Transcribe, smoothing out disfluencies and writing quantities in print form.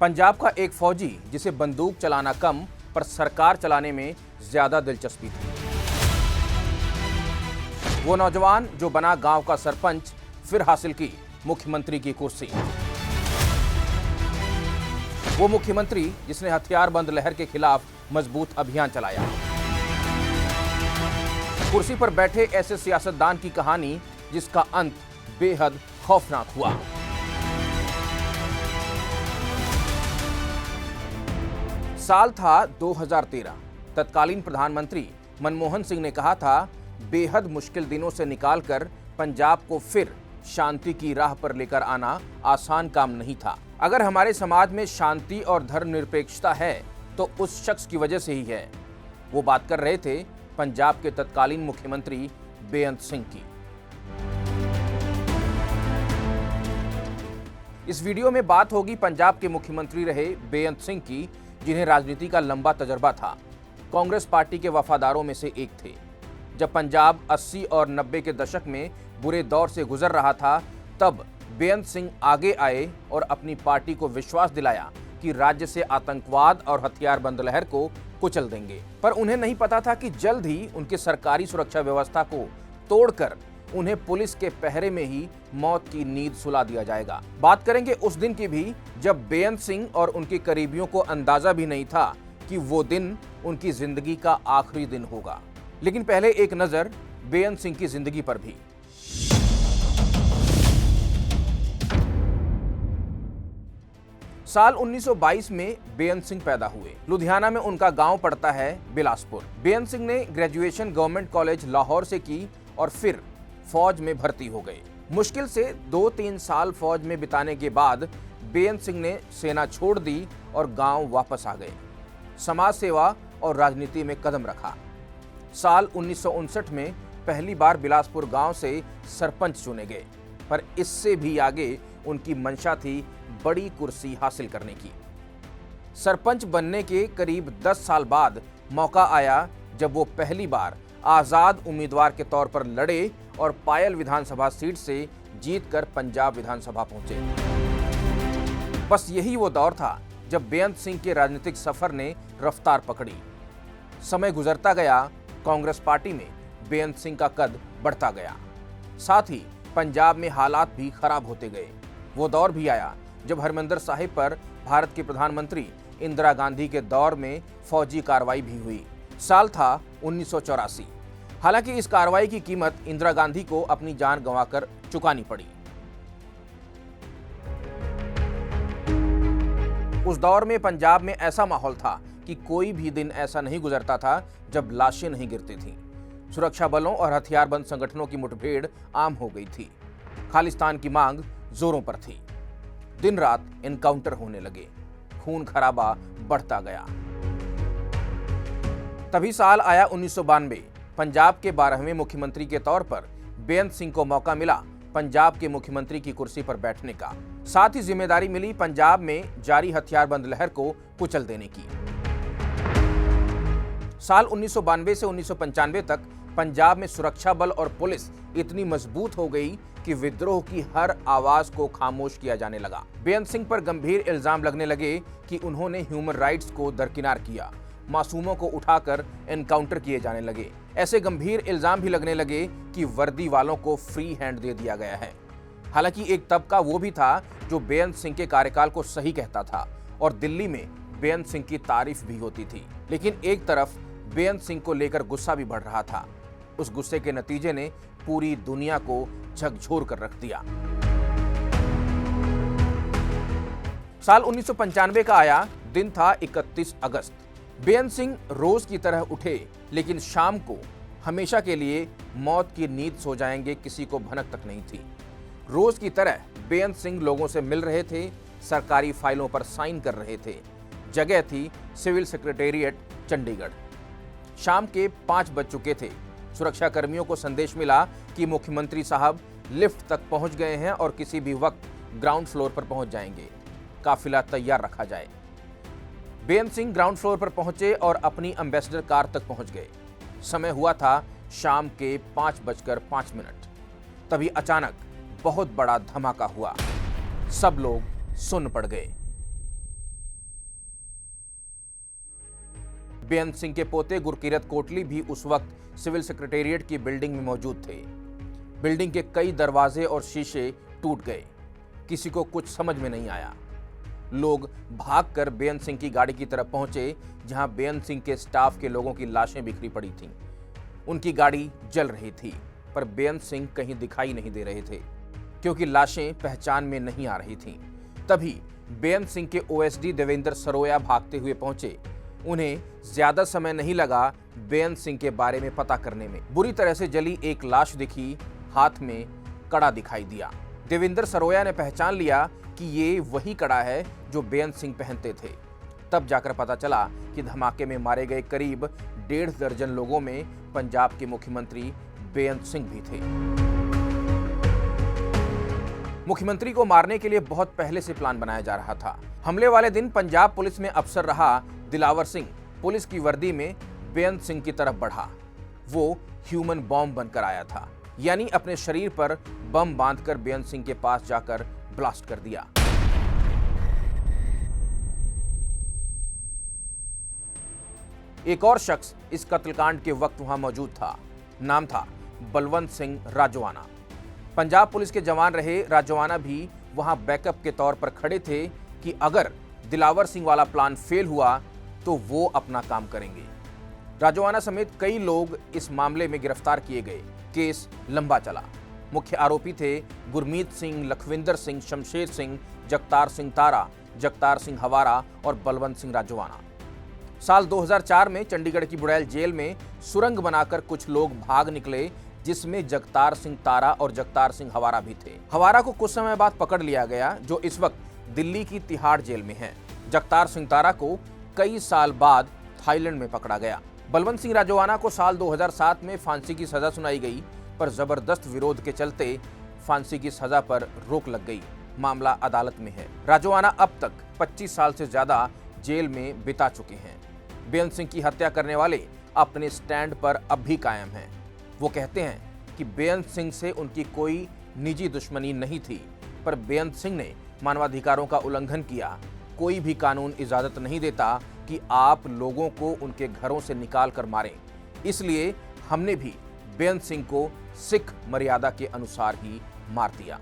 पंजाब का एक फौजी जिसे बंदूक चलाना कम पर सरकार चलाने में ज्यादा दिलचस्पी थी। वो नौजवान जो बना गांव का सरपंच, फिर हासिल की मुख्यमंत्री की कुर्सी। वो मुख्यमंत्री जिसने हथियारबंद लहर के खिलाफ मजबूत अभियान चलाया। कुर्सी पर बैठे ऐसे सियासतदान की कहानी जिसका अंत बेहद खौफनाक हुआ। साल था 2013। तत्कालीन प्रधानमंत्री मनमोहन सिंह ने कहा था, बेहद मुश्किल दिनों से निकालकर पंजाब को फिर शांति की राह पर लेकर आना आसान काम नहीं था। अगर हमारे समाज में शांति और धर्मनिरपेक्षता है तो उस शख्स की वजह से ही है। वो बात कर रहे थे पंजाब के तत्कालीन मुख्यमंत्री बेअंत सिंह की। इस वीडियो में बात होगी पंजाब के मुख्यमंत्री रहे बेअंत सिंह की, जिन्हें राजनीति का लंबा तजर्बा था। कांग्रेस पार्टी के वफादारों में से एक थे। जब पंजाब 80 और 90 के दशक में बुरे दौर से गुजर रहा था, तब बेअंत सिंह आगे आए और अपनी पार्टी को विश्वास दिलाया कि राज्य से आतंकवाद और हथियारबंद लहर को कुचल देंगे। पर उन्हें नहीं पता था कि जल्द ही उनके सरकारी सुरक्षा व्यवस्था को तोड़कर उन्हें पुलिस के पहरे में ही मौत की नींद सुला दिया जाएगा। बात करेंगे उस दिन की भी जब बेअंत सिंह और उनके करीबियों को अंदाजा भी नहीं था कि वो दिन उनकी जिंदगी का आखिरी दिन होगा। लेकिन पहले एक नजर बेअंत सिंह की जिंदगी पर भी। साल 1922 में बेअंत सिंह पैदा हुए। लुधियाना में उनका गांव पड़ता है बिलासपुर। बेअंत सिंह ने ग्रेजुएशन गवर्नमेंट कॉलेज लाहौर से की और फिर फौज में भर्ती हो गए। मुश्किल से 2-3 साल फौज में बिताने के बाद बेअंत सिंह ने सेना छोड़ दी और गांव वापस आ गए। समाज सेवा और राजनीति में कदम रखा। साल 1959 में पहली बार बिलासपुर गांव से सरपंच चुने गए, पर इससे भी आगे उनकी मंशा थी बड़ी कुर्सी हासिल करने की। सरपंच बनने के करीब 10 साल बाद मौका आया जब वो पहली बार आजाद उम्मीदवार के तौर पर लड़े और पायल विधानसभा सीट से जीतकर पंजाब विधानसभा पहुंचे। बस यही वो दौर था जब बेअंत सिंह के राजनीतिक सफर ने रफ्तार पकड़ी। समय गुजरता गया, कांग्रेस पार्टी में बेअंत सिंह का कद बढ़ता गया। साथ ही पंजाब में हालात भी खराब होते गए। वो दौर भी आया जब हरमंदिर साहिब पर भारत के प्रधानमंत्री इंदिरा गांधी के दौर में फौजी कार्रवाई भी हुई। साल था 1984। हालांकि इस कार्रवाई की कीमत इंदिरा गांधी को अपनी जान गंवाकर चुकानी पड़ी। उस दौर में पंजाब में ऐसा माहौल था कि कोई भी दिन ऐसा नहीं गुजरता था जब लाशें नहीं गिरती थीं। सुरक्षा बलों और हथियारबंद संगठनों की मुठभेड़ आम हो गई थी। खालिस्तान की मांग जोरों पर थी। दिन रात एनकाउंटर होने लगे। खून खराबा बढ़ता गया। तभी साल आया 1992। पंजाब के 12वें मुख्यमंत्री के तौर पर बेअंत सिंह को मौका मिला पंजाब के मुख्यमंत्री की कुर्सी पर बैठने का। साथ ही जिम्मेदारी मिली पंजाब में जारी हथियारबंद लहर को कुचल देने की। साल 1992 से 1995 तक पंजाब में सुरक्षा बल और पुलिस इतनी मजबूत हो गई कि विद्रोह की हर आवाज को खामोश किया जाने लगा। बेअंत सिंह पर गंभीर इल्जाम लगने लगे कि उन्होंने ह्यूमन राइट्स को दरकिनार किया। मासूमों को उठाकर एनकाउंटर किए जाने लगे। ऐसे गंभीर इल्जाम भी लगने लगे कि वर्दी वालों को फ्री हैंड दे दिया गया है। हालांकि एक तबका वो भी था जो बेअंत सिंह के कार्यकाल को सही कहता था और दिल्ली में बेअंत सिंह की तारीफ भी होती थी। लेकिन एक तरफ बेअंत सिंह को लेकर गुस्सा भी बढ़ रहा था। उस गुस्से के नतीजे ने पूरी दुनिया को झकझोर कर रख दिया। साल 1995 का आया। दिन था 31 अगस्त। बेअंत सिंह रोज की तरह उठे, लेकिन शाम को हमेशा के लिए मौत की नींद सो जाएंगे, किसी को भनक तक नहीं थी। रोज की तरह बेअंत सिंह लोगों से मिल रहे थे, सरकारी फाइलों पर साइन कर रहे थे। जगह थी सिविल सेक्रेटेरिएट, चंडीगढ़। शाम के 5 बज चुके थे। सुरक्षा कर्मियों को संदेश मिला कि मुख्यमंत्री साहब लिफ्ट तक पहुंच गए हैं और किसी भी वक्त ग्राउंड फ्लोर पर पहुंच जाएंगे। काफिला तैयार रखा जाए। बेअंत सिंह ग्राउंड फ्लोर पर पहुंचे और अपनी एम्बेसडर कार तक पहुंच गए। समय हुआ था शाम के 5:05। तभी अचानक बहुत बड़ा धमाका हुआ। सब लोग सुन्न पड़ गए। बेअंत सिंह के पोते गुरकीरत कोटली भी उस वक्त सिविल सेक्रेटेरिएट की बिल्डिंग में मौजूद थे। बिल्डिंग के कई दरवाजे और शीशे टूट गए। किसी को कुछ समझ में नहीं आया। लोग भागकर बेअंत सिंह की गाड़ी की तरफ पहुंचे, जहां बेअंत सिंह के स्टाफ के लोगों की लाशें बिखरी पड़ी थीं। उनकी गाड़ी जल रही थी, पर बेअंत सिंह कहीं दिखाई नहीं दे रहे थे, क्योंकि लाशें पहचान में नहीं आ रही थीं। तभी बेअंत सिंह के ओएसडी देवेंद्र सरोया भागते हुए पहुंचे। उन्हें ज्यादा समय नहीं लगा बेअंत सिंह के बारे में पता करने में। बुरी तरह से जली एक लाश दिखी, हाथ में कड़ा दिखाई दिया। देवेंद्र सरोया ने पहचान लिया कि ये वही कड़ा है जो बेअंत सिंह पहनते थे। तब जाकर पता चला कि धमाके में मारे गए करीब 1.5 दर्जन लोगों में पंजाब के मुख्यमंत्री बेअंत सिंह भी थे। मुख्यमंत्री को मारने के लिए बहुत पहले से प्लान बनाया जा रहा था। हमले वाले दिन पंजाब पुलिस में अफसर रहा दिलावर सिंह पुलिस की वर्दी में बेअंत सिंह की तरफ बढ़ा। वो ह्यूमन बॉम्ब बनकर आया था, यानी अपने शरीर पर बम बांधकर बेअंत सिंह के पास जाकर ब्लास्ट कर दिया। एक और शख्स इस कत्लकांड के वक्त वहां मौजूद था। नाम था बलवंत सिंह राजवाना। पंजाब पुलिस के जवान रहे राजवाना भी वहां बैकअप के तौर पर खड़े थे कि अगर दिलावर सिंह वाला प्लान फेल हुआ तो वो अपना काम करेंगे। राजवाना समेत कई लोग इस मामले में गिरफ्तार किए गए। केस लंबा चला। मुख्य आरोपी थे गुरमीत सिंह, लखविंदर सिंह, शमशेर सिंह, जगतार सिंह तारा, जगतार सिंह हवारा और बलवंत सिंह राजवाना। साल 2004 में चंडीगढ़ की बुड़ैल जेल में सुरंग बनाकर कुछ लोग भाग निकले, जिसमें जगतार सिंह तारा और जगतार सिंह हवारा भी थे। हवारा को कुछ समय बाद पकड़ लिया गया, जो इस वक्त दिल्ली की तिहाड़ जेल में है। जगतार सिंह तारा को कई साल बाद थाईलैंड में पकड़ा गया। बलवंत सिंह राजवाना को साल 2007 में फांसी की सजा सुनाई गई, पर जबरदस्त विरोध के चलते फांसी की सजा पर रोक लग गई। मामला अदालत में है। राजवाना अब तक 25 साल से ज्यादा जेल में बिता चुके हैं। बेअंत सिंह की हत्या करने वाले अपने स्टैंड पर अब भी कायम हैं। वो कहते हैं कि बेअंत सिंह से उनकी कोई निजी दुश्मनी नहीं थी, पर बेअंत सिंह ने मानवाधिकारों का उल्लंघन किया। कोई भी कानून इजाजत नहीं देता कि आप लोगों को उनके घरों से निकाल कर मारें। इसलिए हमने भी बेअंत सिंह को सिख मर्यादा के अनुसार ही मार दिया।